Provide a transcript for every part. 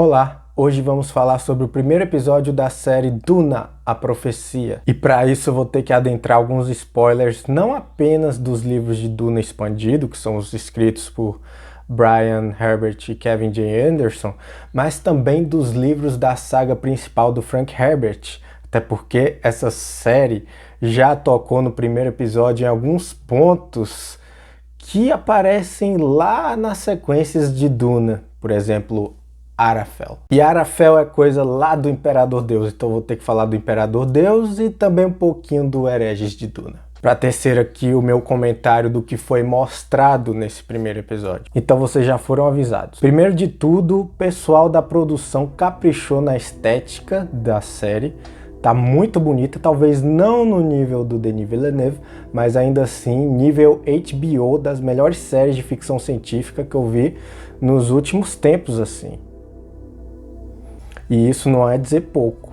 Olá, hoje vamos falar sobre o primeiro episódio da série Duna, a Profecia. E para isso eu vou ter que adentrar alguns spoilers, não apenas dos livros de Duna expandido, que são os escritos por Brian Herbert e Kevin J. Anderson, mas também dos livros da saga principal do Frank Herbert, até porque essa série já tocou no primeiro episódio em alguns pontos que aparecem lá nas sequências de Duna, por exemplo, Arafel. E Arafel é coisa lá do Imperador Deus, então vou ter que falar do Imperador Deus e também um pouquinho do Hereges de Duna. Para tecer aqui o meu comentário do que foi mostrado nesse primeiro episódio. Então vocês já foram avisados. Primeiro de tudo, o pessoal da produção caprichou na estética da série. Tá muito bonita, talvez não no nível do Denis Villeneuve, mas ainda assim nível HBO, das melhores séries de ficção científica que eu vi nos últimos tempos, assim. E isso não é dizer pouco.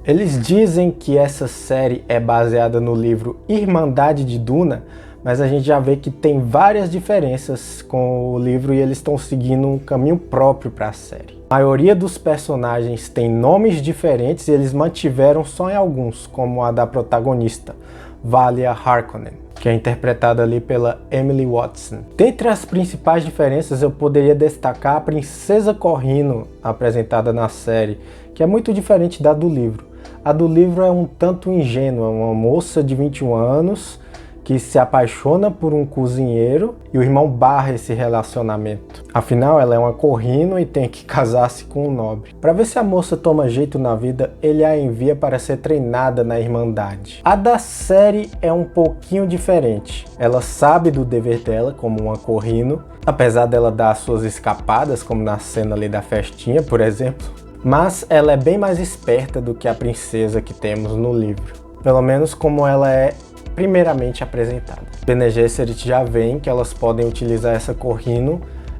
Eles dizem que essa série é baseada no livro Irmandade de Duna, mas a gente já vê que tem várias diferenças com o livro e eles estão seguindo um caminho próprio para a série. A maioria dos personagens tem nomes diferentes e eles mantiveram só em alguns, como a da protagonista, Valia Harkonnen, que é interpretada ali pela Emily Watson. Dentre as principais diferenças, eu poderia destacar a Princesa Corrino, apresentada na série, que é muito diferente da do livro. A do livro é um tanto ingênua, uma moça de 21 anos que se apaixona por um cozinheiro e o irmão barra esse relacionamento. Afinal, ela é uma Corrino e tem que casar-se com um nobre. Para ver se a moça toma jeito na vida, ele a envia para ser treinada na Irmandade. A da série é um pouquinho diferente. Ela sabe do dever dela como uma Corrino, apesar dela dar suas escapadas, como na cena ali da festinha, por exemplo. Mas ela é bem mais esperta do que a princesa que temos no livro. Pelo menos como ela é primeiramente apresentada. Bene Gesserit já veem que elas podem utilizar essa Corrino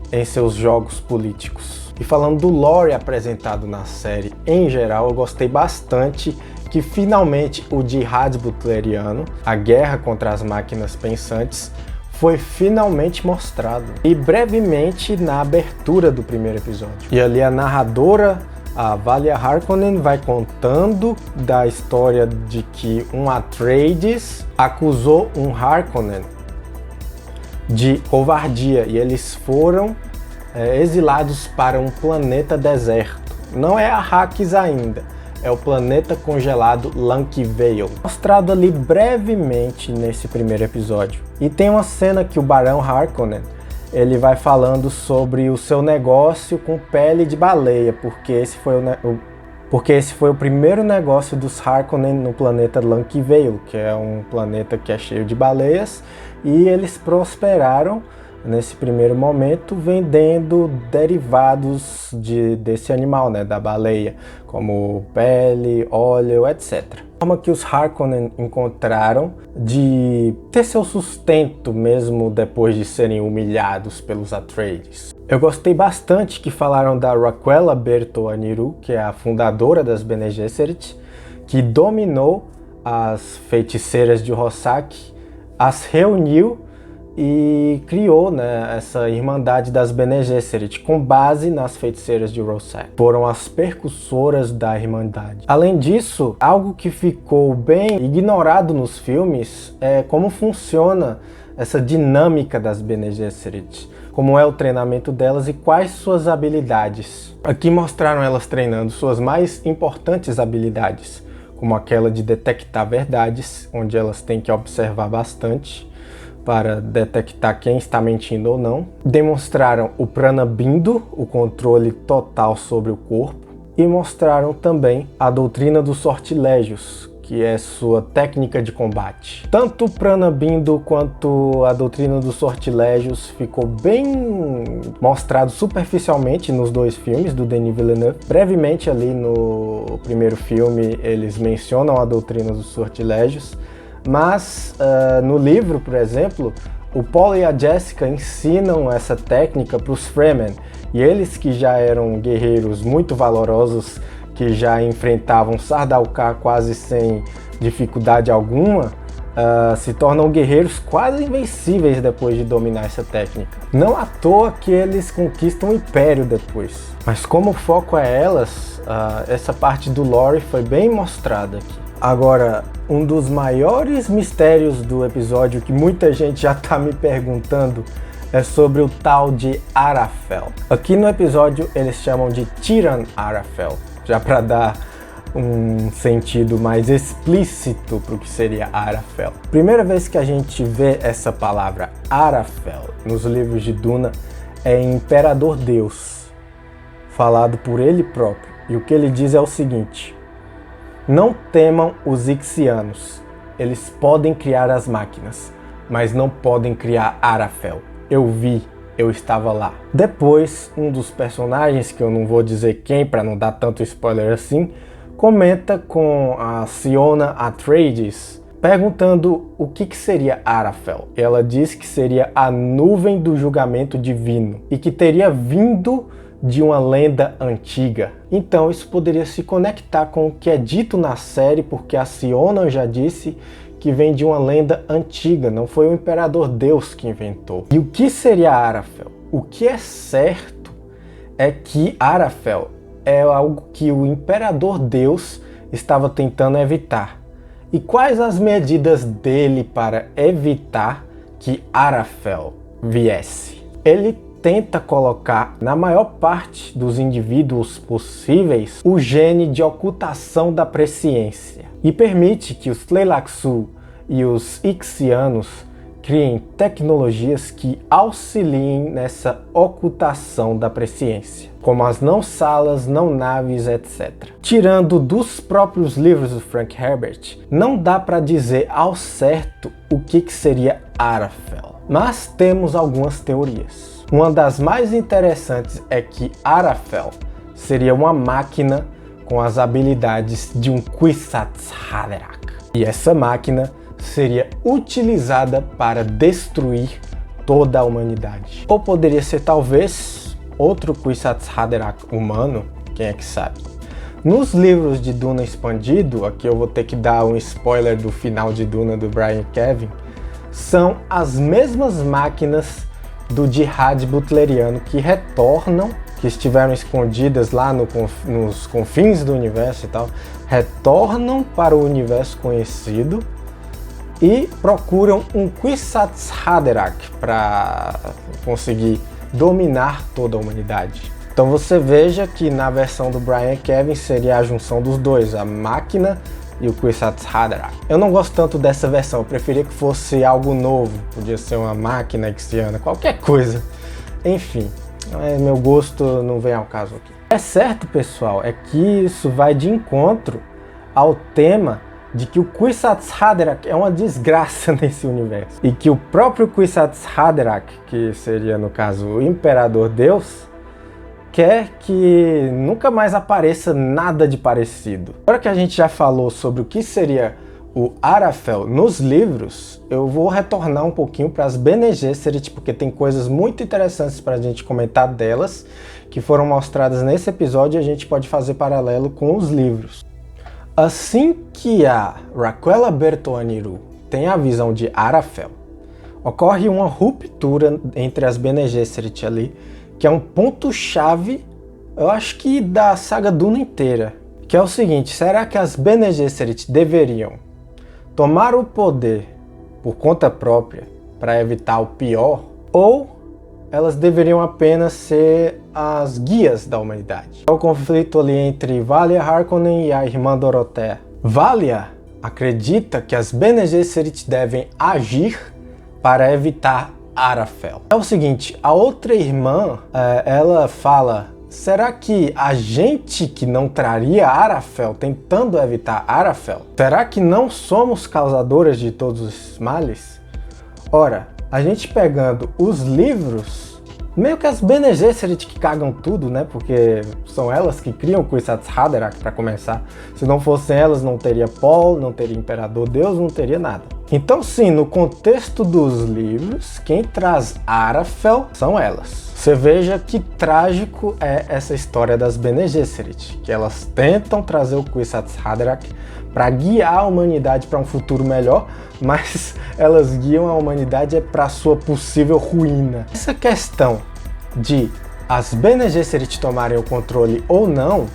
em seus jogos políticos. E falando do lore apresentado na série em geral, eu gostei bastante que finalmente o Jihad Butleriano, a guerra contra as máquinas pensantes, foi finalmente mostrado. E brevemente na abertura do primeiro episódio. E ali a narradora, a Valia Harkonnen, vai contando da história de que um Atreides acusou um Harkonnen de covardia e eles foram exilados para um planeta deserto. Não é Arrakis ainda, é o planeta congelado Lanky Vale, mostrado ali brevemente nesse primeiro episódio. E tem uma cena que o Barão Harkonnen ele vai falando sobre o seu negócio com pele de baleia, porque esse foi o primeiro negócio dos Harkonnen no planeta Lanky Vale, que é um planeta que é cheio de baleias, e eles prosperaram nesse primeiro momento vendendo derivados desse animal, né, da baleia, como pele, óleo, etc. A forma que os Harkonnen encontraram de ter seu sustento mesmo depois de serem humilhados pelos Atreides. Eu gostei bastante que falaram da Raquella Berto Aniru, que é a fundadora das Bene Gesserit, que dominou as feiticeiras de Rossak, as reuniu e criou, né, essa Irmandade das Bene Gesserit com base nas feiticeiras de Rossak. Foram as percussoras da Irmandade. Além disso, algo que ficou bem ignorado nos filmes é como funciona essa dinâmica das Bene Gesserit, como é o treinamento delas e quais suas habilidades. Aqui mostraram elas treinando suas mais importantes habilidades, como aquela de detectar verdades, onde elas têm que observar bastante para detectar quem está mentindo ou não. Demonstraram o Prana Bindu, o controle total sobre o corpo, e mostraram também a doutrina dos sortilégios, que é sua técnica de combate. Tanto o Prana Bindu quanto a doutrina dos sortilégios ficou bem mostrado superficialmente nos dois filmes do Denis Villeneuve. Brevemente ali no primeiro filme eles mencionam a doutrina dos sortilégios, mas no livro, por exemplo, o Paul e a Jessica ensinam essa técnica para os Fremen, e eles que já eram guerreiros muito valorosos, que já enfrentavam Sardaukar quase sem dificuldade alguma, se tornam guerreiros quase invencíveis depois de dominar essa técnica. Não à toa que eles conquistam o Império depois. Mas como o foco é elas, essa parte do lore foi bem mostrada aqui. Agora, um dos maiores mistérios do episódio que muita gente já tá me perguntando é sobre o tal de Arafel. Aqui no episódio eles chamam de Tiran Arafel, já para dar um sentido mais explícito para o que seria Arafel. Primeira vez que a gente vê essa palavra Arafel nos livros de Duna é em Imperador Deus, falado por ele próprio. E o que ele diz é o seguinte: não temam os Ixianos, eles podem criar as máquinas, mas não podem criar Arafel. Eu vi, eu estava lá. Depois, um dos personagens, que eu não vou dizer quem para não dar tanto spoiler assim, comenta com a Siona Atreides, perguntando o que seria Arafel. Ela diz que seria a nuvem do julgamento divino e que teria vindo de uma lenda antiga. Então isso poderia se conectar com o que é dito na série, porque a Siona já disse que vem de uma lenda antiga, não foi o Imperador Deus que inventou. E o que seria Arafel? O que é certo é que Arafel é algo que o Imperador Deus estava tentando evitar. E quais as medidas dele para evitar que Arafel viesse? Ele tenta colocar na maior parte dos indivíduos possíveis o gene de ocultação da presciência e permite que os Tleilaxu e os Ixianos criem tecnologias que auxiliem nessa ocultação da presciência, como as não-salas, não-naves, etc. Tirando dos próprios livros do Frank Herbert, não dá para dizer ao certo o que seria Arafel, mas temos algumas teorias. Uma das mais interessantes é que Arafel seria uma máquina com as habilidades de um Kwisatz Haderach. E essa máquina seria utilizada para destruir toda a humanidade. Ou poderia ser talvez outro Kwisatz Haderach humano, quem é que sabe. Nos livros de Duna expandido, aqui eu vou ter que dar um spoiler do final de Duna do Brian Kevin, são as mesmas máquinas do Jihad butleriano que retornam, que estiveram escondidas lá nos confins do universo e tal, retornam para o universo conhecido e procuram um Kwisatz Haderach para conseguir dominar toda a humanidade. Então você veja que na versão do Brian Kevin seria a junção dos dois, a máquina e o Kwisatz Haderach. Eu não gosto tanto dessa versão, eu preferia que fosse algo novo, podia ser uma máquina ixiana, qualquer coisa. Enfim, meu gosto não vem ao caso aqui. É certo, pessoal, é que isso vai de encontro ao tema de que o Kwisatz Haderach é uma desgraça nesse universo. E que o próprio Kwisatz Haderach, que seria no caso o Imperador Deus, quer que nunca mais apareça nada de parecido. Agora que a gente já falou sobre o que seria o Arafel nos livros, eu vou retornar um pouquinho para as Bene Gesserit, porque tem coisas muito interessantes para a gente comentar delas, que foram mostradas nesse episódio e a gente pode fazer paralelo com os livros. Assim que a Raquella Bertoaniru tem a visão de Arafel, ocorre uma ruptura entre as Bene Gesserit ali, que é um ponto-chave, eu acho que da saga Duna inteira, que é o seguinte: será que as Bene Gesserit deveriam tomar o poder por conta própria para evitar o pior, ou elas deveriam apenas ser as guias da humanidade? É o conflito ali entre Valia Harkonnen e a irmã Dorothea. Valia acredita que as Bene Gesserit devem agir para evitar Arafel. É o seguinte, a outra irmã, ela fala: será que a gente que não traria Arafel, tentando evitar Arafel, será que não somos causadoras de todos os males? Ora, a gente pegando os livros, meio que as Bene Gesserit que cagam tudo, né? Porque são elas que criam o Kwisatz Haderach para começar. Se não fossem elas, não teria Paul, não teria Imperador Deus, não teria nada. Então sim, no contexto dos livros, quem traz Arafel são elas. Você veja que trágico é essa história das Bene Gesserit, que elas tentam trazer o Kwisatz Haderach para guiar a humanidade para um futuro melhor, mas elas guiam a humanidade para sua possível ruína. Essa questão de as Bene Gesserit tomarem o controle ou não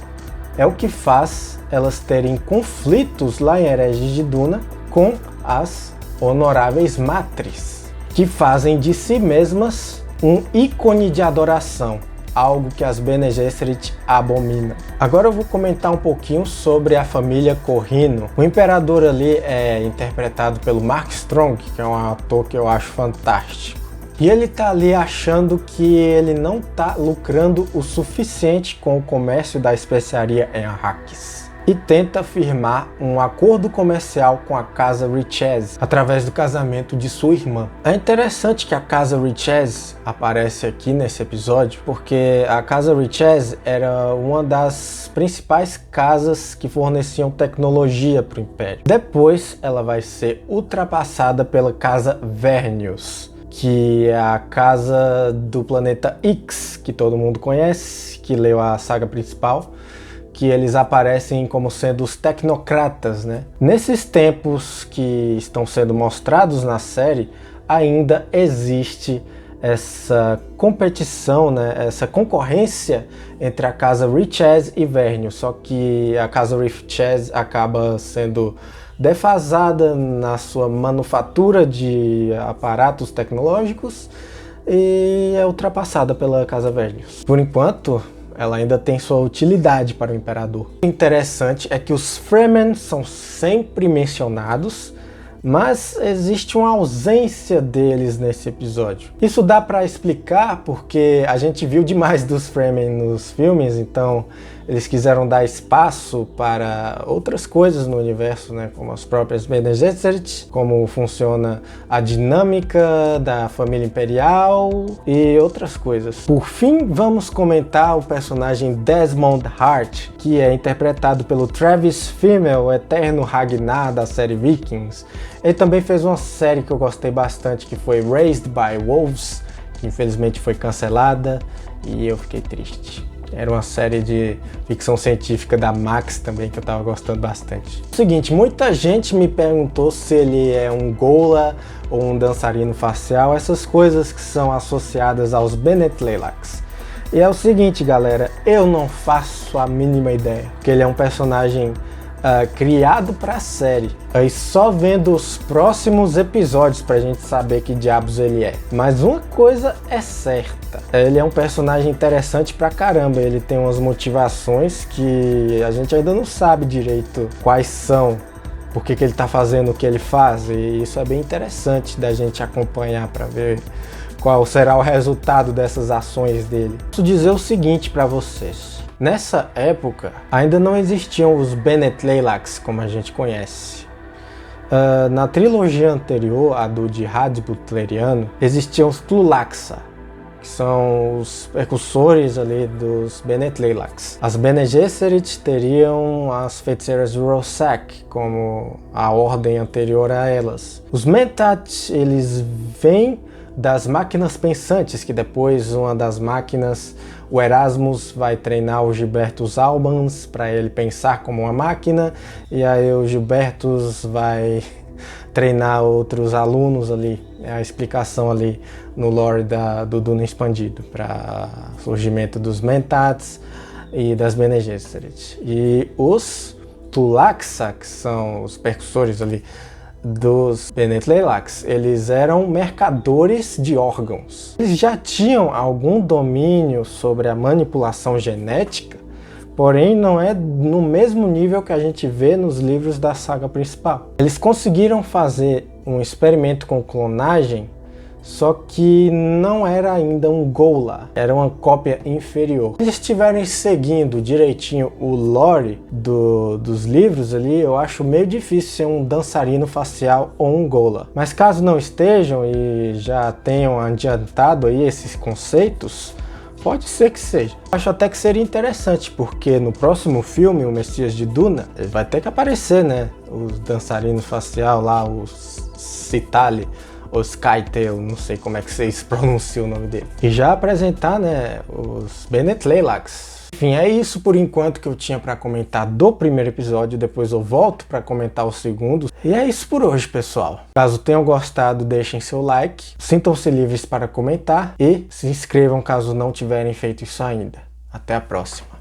é o que faz elas terem conflitos lá em Hereges de Duna com as Honoráveis Matres, que fazem de si mesmas um ícone de adoração, algo que as Bene Gesserit abominam. Agora eu vou comentar um pouquinho sobre a família Corrino. O imperador ali é interpretado pelo Mark Strong, que é um ator que eu acho fantástico. E ele tá ali achando que ele não tá lucrando o suficiente com o comércio da especiaria em Arrakis. E tenta firmar um acordo comercial com a casa Richez através do casamento de sua irmã. É interessante que a casa Richez aparece aqui nesse episódio, porque a casa Richez era uma das principais casas que forneciam tecnologia para o Império. Depois ela vai ser ultrapassada pela casa Vernius, que é a casa do planeta Ix, que todo mundo conhece, que leu a saga principal, que eles aparecem como sendo os tecnocratas, né? Nesses tempos que estão sendo mostrados na série, ainda existe essa competição, né? Essa concorrência entre a casa Richez e Vernius, só que a casa Richez acaba sendo defasada na sua manufatura de aparatos tecnológicos e é ultrapassada pela casa Vernius. Por enquanto, ela ainda tem sua utilidade para o imperador. O interessante é que os Fremen são sempre mencionados, mas existe uma ausência deles nesse episódio. Isso dá para explicar porque a gente viu demais dos Fremen nos filmes, então eles quiseram dar espaço para outras coisas no universo, né? Como as próprias Bene Gesserit, como funciona a dinâmica da família imperial e outras coisas. Por fim, vamos comentar o personagem Desmond Hart, que é interpretado pelo Travis Fimmel, o eterno Ragnar da série Vikings. Ele também fez uma série que eu gostei bastante, que foi Raised by Wolves, que infelizmente foi cancelada e eu fiquei triste. Era uma série de ficção científica da Max também, que eu tava gostando bastante. Seguinte, muita gente me perguntou se ele é um Ghola ou um dançarino facial, essas coisas que são associadas aos Bene Tleilax. E é o seguinte, galera, eu não faço a mínima ideia, porque ele é um personagem criado para a série. Aí só vendo os próximos episódios pra gente saber que diabos ele é. Mas uma coisa é certa, ele é um personagem interessante pra caramba, ele tem umas motivações que a gente ainda não sabe direito quais são, por que ele tá fazendo o que ele faz, e isso é bem interessante da gente acompanhar para ver qual será o resultado dessas ações dele. Posso dizer o seguinte para vocês. Nessa época, ainda não existiam os Bene Tleilax como a gente conhece. Na trilogia anterior, a do Jihad Butleriano, existiam os Tlulaxa, que são os precursores ali dos Bene Tleilax. As Bene Gesserit teriam as feiticeiras Rorschach como a ordem anterior a elas. Os Mentat, eles vêm das máquinas pensantes, que depois uma das máquinas, o Erasmus vai treinar o Gilbertus Albans para ele pensar como uma máquina, e aí o Gilbertus vai treinar outros alunos ali. É a explicação ali no lore do Duna Expandido para o surgimento dos Mentats e das Bene Gesserit. E os Tulaxa, que são os percussores ali dos Bene Tleilax, eles eram mercadores de órgãos. Eles já tinham algum domínio sobre a manipulação genética, porém não é no mesmo nível que a gente vê nos livros da saga principal. Eles conseguiram fazer um experimento com clonagem, só que não era ainda um Ghola, era uma cópia inferior. Se eles estiverem seguindo direitinho o lore dos livros ali, eu acho meio difícil ser um dançarino facial ou um Ghola. Mas caso não estejam e já tenham adiantado aí esses conceitos, pode ser que seja. Acho até que seria interessante, porque no próximo filme, o Messias de Duna, ele vai ter que aparecer, né? Os dançarinos facial lá, os Citale, ou Skytail, não sei como é que vocês pronunciam o nome dele. E já apresentar, né, os Bennett Leilacs. Enfim, é isso por enquanto que eu tinha para comentar do primeiro episódio, depois eu volto para comentar o segundo. E é isso por hoje, pessoal. Caso tenham gostado, deixem seu like, sintam-se livres para comentar e se inscrevam caso não tiverem feito isso ainda. Até a próxima.